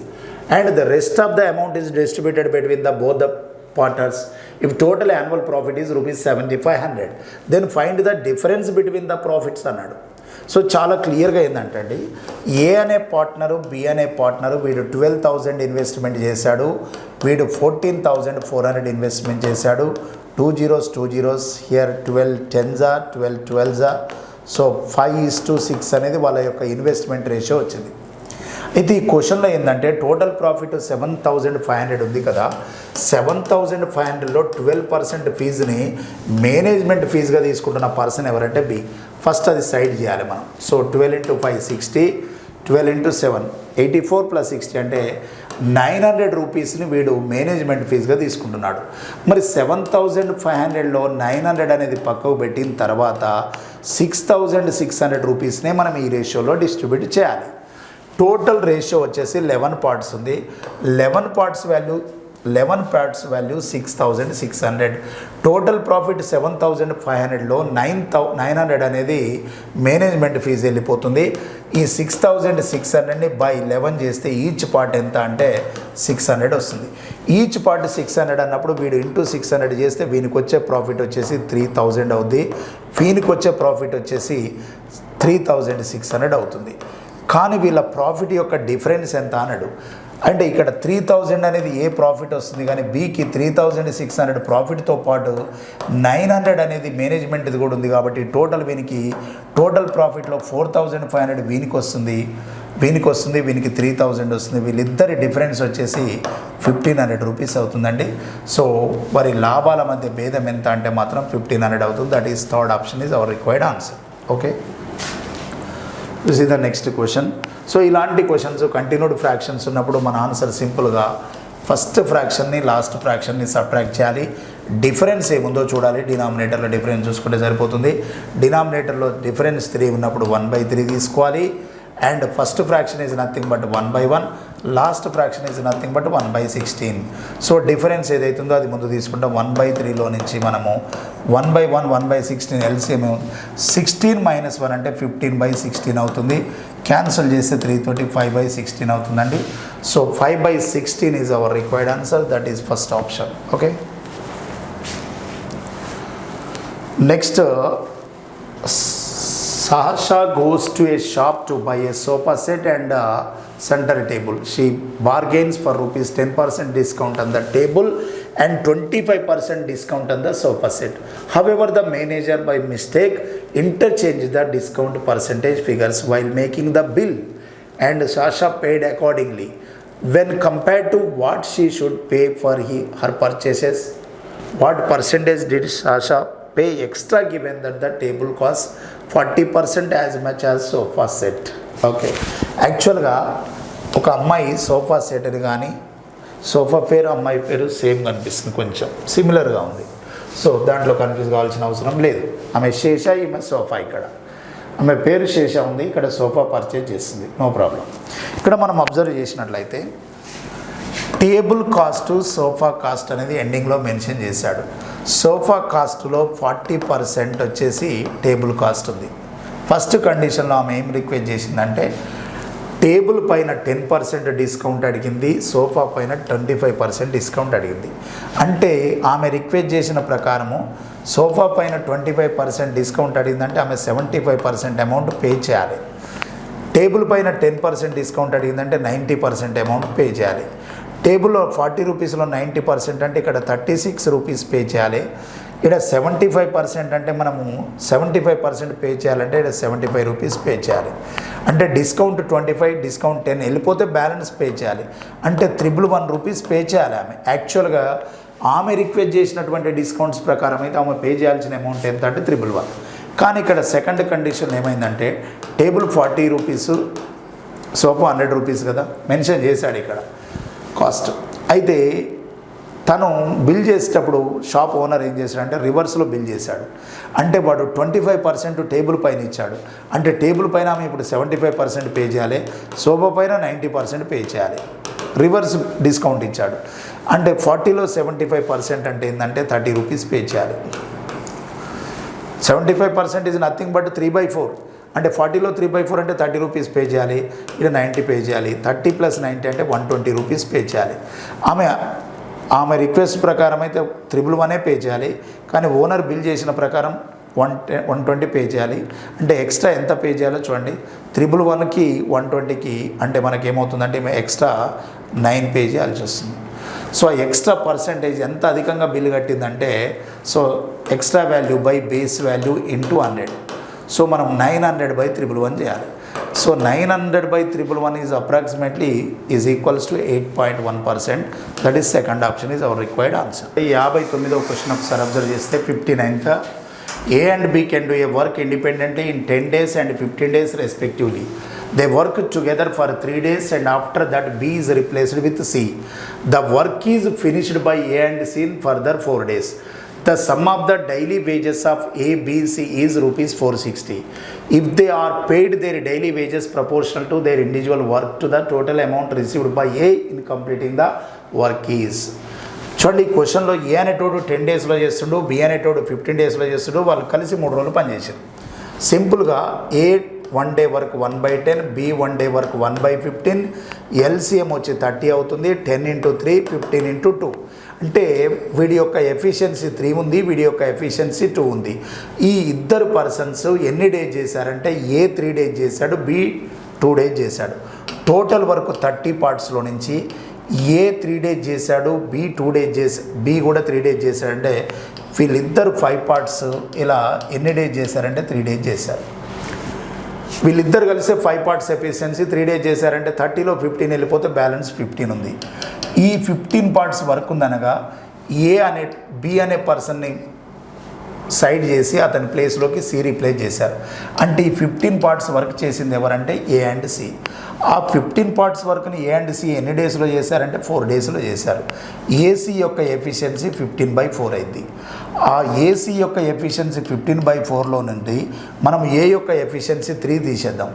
and the rest of the amount is distributed between both the partners. If total annual profit is rupees 7,500, then find the difference between the profits అన్నాడు. సో చాలా క్లియర్గా ఏంటంటే ఏ అనే పార్ట్నరు బి అనే పార్ట్నరు వీడు 12,000 ఇన్వెస్ట్మెంట్ చేశాడు, వీడు 14,400 ఇన్వెస్ట్మెంట్ చేశాడు. 2 zeros 2 zeros, here 12 10s 12 12s. So 5:6 అనేది వాళ్ళ యొక్క ఇన్వెస్ట్మెంట్ రేషియో వచ్చింది. అయితే ఈ క్వశ్చన్లో ఏంటంటే టోటల్ ప్రాఫిట్ 7,500 ఉంది కదా, 7,500లో 12% ఫీజుని మేనేజ్మెంట్ ఫీజుగా తీసుకుంటున్న పర్సన్ ఎవరంటే బి. ఫస్ట్ అది సైడ్ చేయాలి మనం. సో 12 × 5 60, 12 × 7 84 + 60 అంటే 900 రూపీస్ని వీడు మేనేజ్మెంట్ ఫీజుగా తీసుకుంటున్నాడు. మరి 7,500లో 900 అనేది పక్కకు పెట్టిన తర్వాత 6,600 రూపీస్నే మనం ఈ రేషియోలో డిస్ట్రిబ్యూట్ చేయాలి. టోటల్ రేషియో వచ్చేసి 11 పార్ట్స్ ఉంది. 11 పార్ట్స్ వాల్యూ 6,600. టోటల్ ప్రాఫిట్ 7,500లో 900 అనేది మేనేజ్మెంట్ ఫీజు వెళ్ళిపోతుంది. ఈ 6,600ని బై 11 చేస్తే ఈచ్ పార్ట్ ఎంత అంటే 600 వస్తుంది. ఈచ్ పార్ట్ 600 అన్నప్పుడు వీడు ఇంటూ 600 చేస్తే వీనికి వచ్చే ప్రాఫిట్ వచ్చేసి 3,000 అవుద్ది. వీనికి వచ్చే ప్రాఫిట్ వచ్చేసి 3,600 అవుతుంది. కానీ వీళ్ళ ప్రాఫిట్ యొక్క డిఫరెన్స్ ఎంత అన్నాడు అంటే ఇక్కడ 3,000 అనేది ఏ ప్రాఫిట్ వస్తుంది, కానీ బీకి 3,600 ప్రాఫిట్తో పాటు 900 అనేది మేనేజ్మెంట్ది కూడా ఉంది. కాబట్టి టోటల్ ప్రాఫిట్లో 4,500 వీనికి వస్తుంది, వీనికి 3,000 వస్తుంది. వీళ్ళిద్దరి డిఫరెన్స్ వచ్చేసి 1,500 రూపీస్ అవుతుందండి. సో వారి లాభాల మధ్య భేదం ఎంత అంటే మాత్రం 1,500 అవుతుంది. That is third option is our required answer. Okay, this is the next question. So ఇలాంటి క్వశ్చన్స్ కంటిన్యూడ్ ఫ్రాక్షన్స్ ఉన్నప్పుడు మన ఆన్సర్ సింపుల్గా ఫస్ట్ ఫ్రాక్షన్ని లాస్ట్ ఫ్రాక్షన్ని సబ్ట్రాక్ట్ చేయాలి. డిఫరెన్స్ ఏముందో చూడాలి. డినామినేటర్లో డిఫరెన్స్ చూసుకుంటే సరిపోతుంది. డినామినేటర్లో డిఫరెన్స్ 3 ఉన్నప్పుడు 1/3 తీసుకోవాలి. And first fraction is nothing but 1/1, last fraction is nothing but 1/16. So difference ఏదైతుందో అది ముందు తీసుకుంటాం. 1/3లో నుంచి మనము 1/1 1/16 ఎల్సిఎం 16 - 1 అంటే 15/16 అవుతుంది. క్యాన్సిల్ చేస్తే 3 తోటి 5/16 అవుతుందండి. So 5/16 is our required answer. That is first option. Okay, next Sahasha goes to a shop to buy a sofa set and a center table. She bargains for rupees 10% discount on the table and 25% discount on the sofa set. However, the manager by mistake interchanged the discount percentage figures while making the bill, and Sasha paid accordingly. When compared to what she should pay for her purchases, what percentage did Sasha pay extra given that the table costs 40% as much as sofa set? Okay, యాక్చువల్గా ఒక అమ్మాయి సోఫా సెట్ని కానీ సోఫా పేరు అమ్మాయి పేరు సేమ్ కనిపిస్తుంది, కొంచెం సిమిలర్గా ఉంది. సో దాంట్లో కన్ఫ్యూజ్ కావాల్సిన అవసరం లేదు. ఆమె శేష, ఈమె సోఫా. ఇక్కడ ఆమె పేరు శేష ఉంది, ఇక్కడ సోఫా పర్చేజ్ చేస్తుంది, నో ప్రాబ్లం. ఇక్కడ మనం అబ్జర్వ్ చేసినట్లయితే టేబుల్ కాస్ట్ సోఫా కాస్ట్ అనేది ఎండింగ్లో మెన్షన్ చేశాడు. సోఫా కాస్ట్లో 40% వచ్చేసి టేబుల్ కాస్ట్ ఉంది. ఫస్ట్ కండిషన్లో ఆమె ఏం రిక్వెస్ట్ చేసిందంటే టేబుల్ పైన 10% డిస్కౌంట్ అడిగింది, సోఫా పైన 25% డిస్కౌంట్ అడిగింది. అంటే ఆమె రిక్వెస్ట్ చేసిన ప్రకారము సోఫా పైన 25% డిస్కౌంట్ అడిగిందంటే ఆమె 75% అమౌంట్ పే చేయాలి. టేబుల్ పైన 10% డిస్కౌంట్ అడిగిందంటే 90% అమౌంట్ పే చేయాలి. టేబుల్లో 40 రూపీస్లో 90% అంటే ఇక్కడ 36 రూపీస్ పే చేయాలి. ఇక్కడ 75% అంటే మనము 75% పే చేయాలంటే ఇక్కడ 75 రూపీస్ పే చేయాలి. అంటే డిస్కౌంట్ 25, డిస్కౌంట్ 10 వెళ్ళిపోతే బ్యాలెన్స్ పే చేయాలి. అంటే 111 రూపీస్ పే చేయాలి ఆమె. యాక్చువల్గా ఆమె రిక్వెస్ట్ చేసినటువంటి డిస్కౌంట్స్ ప్రకారం అయితే ఆమె పే చేయాల్సిన అమౌంట్ ఎంత అంటే 111. కానీ ఇక్కడ సెకండ్ కండిషన్ ఏమైందంటే టేబుల్ 40 రూపీస్, సోఫా 100 రూపీస్ కదా మెన్షన్ చేశాడు ఇక్కడ కాస్ట్. అయితే తను బిల్ చేసేటప్పుడు షాప్ ఓనర్ ఏం చేశాడంటే రివర్స్లో బిల్ చేశాడు. అంటే వాడు 25% టేబుల్ పైన ఇచ్చాడు. అంటే టేబుల్ పైన ఆమె ఇప్పుడు 75% పే చేయాలి, సోఫా పైన 90% పే చేయాలి. రివర్స్ డిస్కౌంట్ ఇచ్చాడు. అంటే 40లో 75% అంటే ఏంటంటే 30 రూపీస్ పే చేయాలి. 75% ఈజ్ నథింగ్ బట్ 3/4. అంటే 40లో 3/4 అంటే 30 రూపీస్ పే చేయాలి, ఇది 90 పే చేయాలి. 30 + 90 అంటే 120 రూపీస్ పే చేయాలి. ఆమె రిక్వెస్ట్ ప్రకారం అయితే 111 పే చేయాలి. కానీ ఓనర్ బిల్ చేసిన ప్రకారం 120 పే చేయాలి. అంటే ఎక్స్ట్రా ఎంత పే చేయాలో చూడండి. 111కి 120కి అంటే మనకేమవుతుందంటే ఎక్స్ట్రా 9 పే చేయాల్సి వస్తుంది. సో ఎక్స్ట్రా పర్సంటేజ్ ఎంత అధికంగా బిల్ కట్టిందంటే so extra value by base value into 100. So మనం 900/111 చేయాలి. So 900/111 is approximately is equals to 8.1%. That is second option is our required answer. 59వ క్వశ్చన్ ఒకసారి అబ్జర్వ్ చేస్తే 59th A and B can do a work independently in 10 days and 15 days respectively. They work together for 3 days and after that B is replaced with C. The work is finished by A and C in further 4 days. The sum of the daily wages of A, B, C is rupees 460. If they are paid their daily wages proportional to their individual work to the total amount received by A in completing the work is. చూడండి, ఈ క్వశ్చన్లో ఏ అనేటోడు 10 డేస్లో చేస్తుండు, బి అనేటోడు 15 డేస్లో చేస్తుండు. వాళ్ళు కలిసి 3 రోజులు పనిచేసారు. సింపుల్గా A 1 day work 1/10, B 1 day work 1/15, LCM వచ్చి 30 అవుతుంది. 10 × 3 15 × 2. అంటే వీడి యొక్క ఎఫిషియన్సీ 3 ఉంది, వీడి యొక్క ఎఫిషియన్సీ 2 ఉంది. ఈ ఇద్దరు పర్సన్స్ ఎన్ని డేస్ చేశారంటే ఏ 3 డేస్ చేశాడు, బి 2 డేస్ చేశాడు. టోటల్ వర్క్ 30 పార్ట్స్లో నుంచి ఏ 3 డేస్ చేశాడు, బి 2 డేస్ చేశాడు, బి కూడా 3 డేస్ చేశాడంటే వీళ్ళిద్దరు 5 పార్ట్స్ ఇలా ఎన్ని డేస్ చేశారంటే 3 డేస్ చేశారు. వీళ్ళిద్దరు కలిసి 5 పార్ట్స్ ఎఫిషియన్సీ 3 డేస్ చేశారంటే 30లో 15 వెళ్ళిపోతే బ్యాలెన్స్ 15 ఉంది. ఈ 15 పార్ట్స్ వర్క్ ఉందనగా బి అనే పర్సన్ని సైడ్ చేసి అతని ప్లేస్లోకి సి రీప్లేస్ చేశారు. అంటే ఈ 15 పార్ట్స్ వర్క్ చేసింది ఎవరంటే ఏ అండ్ సి. ఆ 15 పార్ట్స్ వర్క్ని ఏ అండ్ సి ఎన్ని డేస్లో చేశారంటే 4 డేస్లో చేశారు. ఏసీ యొక్క ఎఫిషియన్సీ 15/4 అయింది. ఆ ఏసీ యొక్క ఎఫిషియన్సీ 15/4లో నుండి మనం ఏ యొక్క ఎఫిషియన్సీ 3 తీసేద్దాం.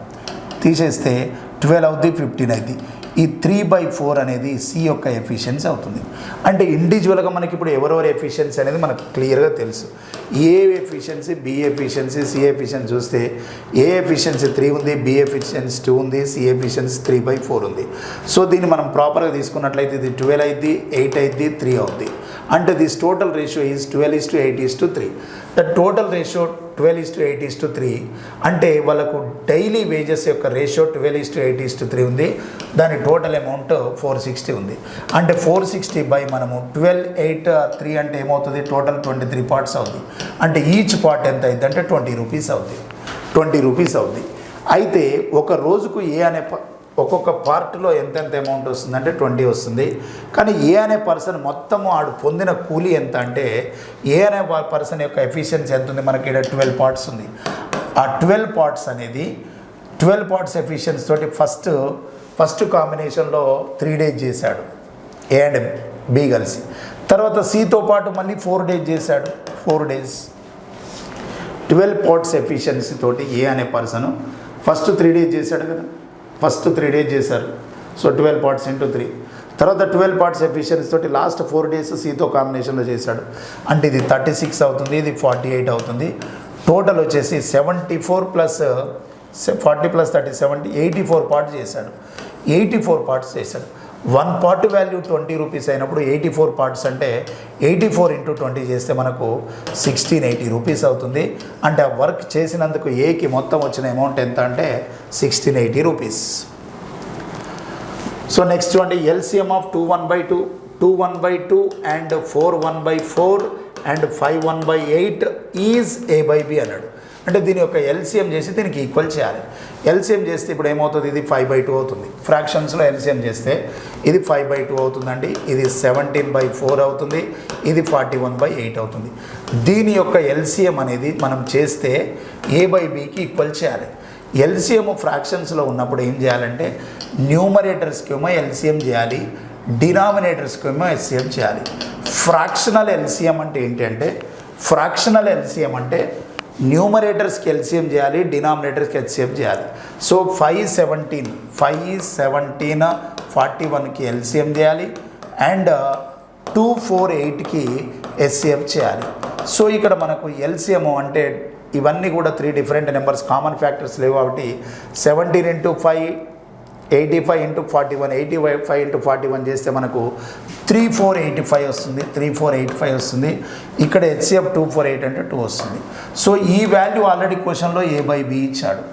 తీసేస్తే 12 అవుద్ది, 15 అయింది. ఈ 3/4 అనేది సి యొక్క ఎఫిషియన్సీ అవుతుంది. అంటే ఇండివిజువల్గా మనకి ఇప్పుడు ఎవరెవరి ఎఫిషియన్సీ అనేది మనకు క్లియర్గా తెలుసు. A efficiency, B efficiency, C efficiency చూస్తే ఏ ఎఫిషియన్సీ 3 ఉంది, బి ఎఫిషియన్సీ 2 ఉంది, సి ఎఫిషియన్సీ 3/4 ఉంది. సో దీన్ని మనం ప్రాపర్గా తీసుకున్నట్లయితే ఇది 12 అయింది, 8 అయింది, 3 అవుద్ది. అంటే this total ratio is 12:8:3. The total ratio 12:8:3 అంటే వాళ్ళకు డైలీ వేజెస్ యొక్క రేషియో 12:8:3 ఉంది. దాని టోటల్ అమౌంట్ 460 ఉంది. అంటే 460 బై మనము 12, 8, 3 అంటే ఏమవుతుంది, టోటల్ 23 పార్ట్స్ అవుతుంది. అంటే ఈచ్ పార్ట్ ఎంత అయింది అంటే 20 రూపీస్ అవుతుంది. 20 రూపీస్ అవుతుంది. అయితే ఒక రోజుకు ఏ అనే ఒక్కొక్క పార్ట్లో ఎంతెంత అమౌంట్ వస్తుందంటే 20 వస్తుంది. కానీ ఏ అనే పర్సన్ మొత్తము ఆడు పొందిన కూలీ ఎంత అంటే ఏ అనే పర్సన్ యొక్క ఎఫిషియన్సీ ఎంత ఉంది, మనకి ఇక్కడ 12 పార్ట్స్ ఉంది. ఆ 12 పార్ట్స్ అనేది 12 పార్ట్స్ ఎఫిషియన్సీ తోటి ఫస్ట్ కాంబినేషన్లో 3 డేస్ చేశాడు ఏ అండ్ బి కలిసి. తర్వాత సితో పాటు మళ్ళీ 4 డేస్ చేశాడు. 4 డేస్ 12 పార్ట్స్ ఎఫిషియన్సీ తోటి ఏ అనే పర్సన్ ఫస్ట్ 3 డేస్ చేశాడు కదా, ఫస్ట్ 3 డేస్ చేశారు. So 12 parts into 3. తర్వాత 12 పార్ట్స్ ఎఫిషియన్సీ తోటి లాస్ట్ 4 డేస్ సితో కాంబినేషన్లో చేశాడు. అంటే ఇది 36 అవుతుంది, ఇది 48 అవుతుంది. టోటల్ వచ్చేసి 74 + 40 + 30 84 పార్ట్స్ చేశాడు. 84 పార్ట్స్ చేశాడు. 1 పార్ట్ వాల్యూ 20 రూపీస్ అయినప్పుడు 84 పార్ట్స్ అంటే 84 ఇంటూ 20 చేస్తే మనకు 1680 రూపీస్ అవుతుంది. అంటే ఆ వర్క్ చేసినందుకు ఏకి మొత్తం వచ్చిన అమౌంట్ ఎంత అంటే 1680 రూపీస్. సో నెక్స్ట్ చూడండి, LCM of 2 1/2, 2 1/2 and 4 1/4 and 5 1/8 is A/B అన్నాడు. అంటే దీని యొక్క ఎల్సిఎం చేసి దీనికి ఈక్వల్ చేయాలి. ఎల్సిఎం చేస్తే ఇప్పుడు ఏమవుతుంది, ఇది 5/2 అవుతుంది. ఫ్రాక్షన్స్లో ఎల్సిఎం చేస్తే ఇది 5/2 అవుతుందండి, ఇది 17/4 అవుతుంది, ఇది 41/8 అవుతుంది. దీని యొక్క ఎల్సిఎం అనేది మనం చేస్తే A/Bకి ఈక్వల్ చేయాలి. ఎల్సిఎం ఫ్రాక్షన్స్లో ఉన్నప్పుడు ఏం చేయాలంటే న్యూమరేటర్స్కి ఏమో ఎల్సిఎం చేయాలి, డినామినేటర్స్కి ఏమో ఎల్సిఎం చేయాలి. ఫ్రాక్షనల్ ఎల్సిఎం అంటే ఏంటంటే, ఫ్రాక్షనల్ ఎల్సిఎం అంటే న్యూమరేటర్స్కి ఎల్సిఎం చేయాలి, డినామినేటర్స్కి ఎల్సిఎం చేయాలి. సో 517 41కి ఎల్సిఎం చేయాలి అండ్ 248కి ఎల్సిఎం చేయాలి. సో ఇక్కడ మనకు ఎల్సిఎం అంటే ఇవన్నీ కూడా 3 డిఫరెంట్ నెంబర్స్, కామన్ ఫ్యాక్టర్స్ లేవు కాబట్టి 17 × 5 85 × 41, 85 × 41 చేస్తే మనకు 3485 వస్తుంది, 3485 వస్తుంది. ఇక్కడ హెచ్సిఎఫ్ 248 అంటే 2 వస్తుంది. సో ఈ వాల్యూ ఆల్రెడీ క్వశ్చన్లో A/B ఇచ్చాడు,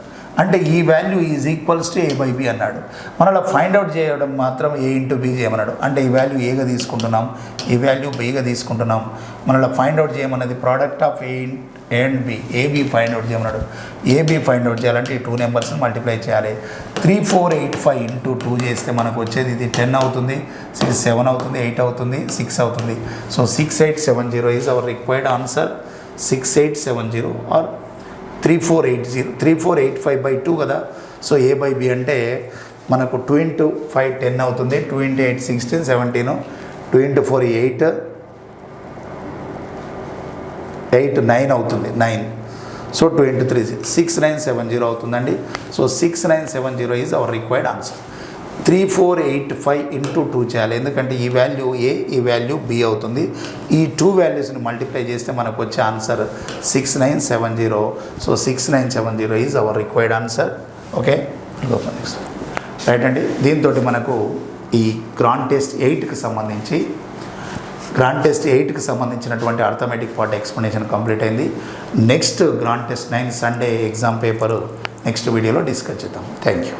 అంటే ఈ value is equals to A/B అన్నాడు. మనలో ఫైండ్ అవుట్ చేయడం మాత్రం A × B చేయమన్నాడు. అంటే ఈ వాల్యూ Aగా తీసుకుంటున్నాం, ఈ వాల్యూ Bగా తీసుకుంటున్నాం. మనలో ఫైండ్ అవుట్ చేయమన్నది product of A and B, AB find out చేయమన్నాడు. AB ఫైండ్ అవుట్ చేయాలంటే ఈ 2 నెంబర్స్ని మల్టిప్లై చేయాలి. 3485 ఇంటూ 2 చేస్తే మనకు వచ్చేది ఇది 10 అవుతుంది, 7 అవుతుంది, 8 అవుతుంది, 6 అవుతుంది. So 6870 is our required answer. 6870 or 3480, 3485/2 కదా. సో A/B అంటే మనకు 2 × 5 10 అవుతుంది, 2 × 8 16 17, 2 × 4 8 9 అవుతుంది, 9. సో 2 × 3 6970 అవుతుందండి. So 6970 is our required answer. 3485 into 2 చేయాలి, ఎందుకంటే ఈ వాల్యూ A, ఈ వాల్యూ B అవుతుంది. ఈ 2 వాల్యూస్ని మల్టిప్లై చేస్తే మనకు వచ్చే answer 6970. So 6970 is our required answer. Okay, next right అండి. దీంతో మనకు ఈ గ్రాండ్ టెస్ట్ 8కి సంబంధించినటువంటి అర్థమెటిక్ పార్ట్ ఎక్స్ప్లెనేషన్ కంప్లీట్ అయింది. Next grand test 9 Sunday exam paper next వీడియోలో డిస్కస్ చేద్దాం. Thank you.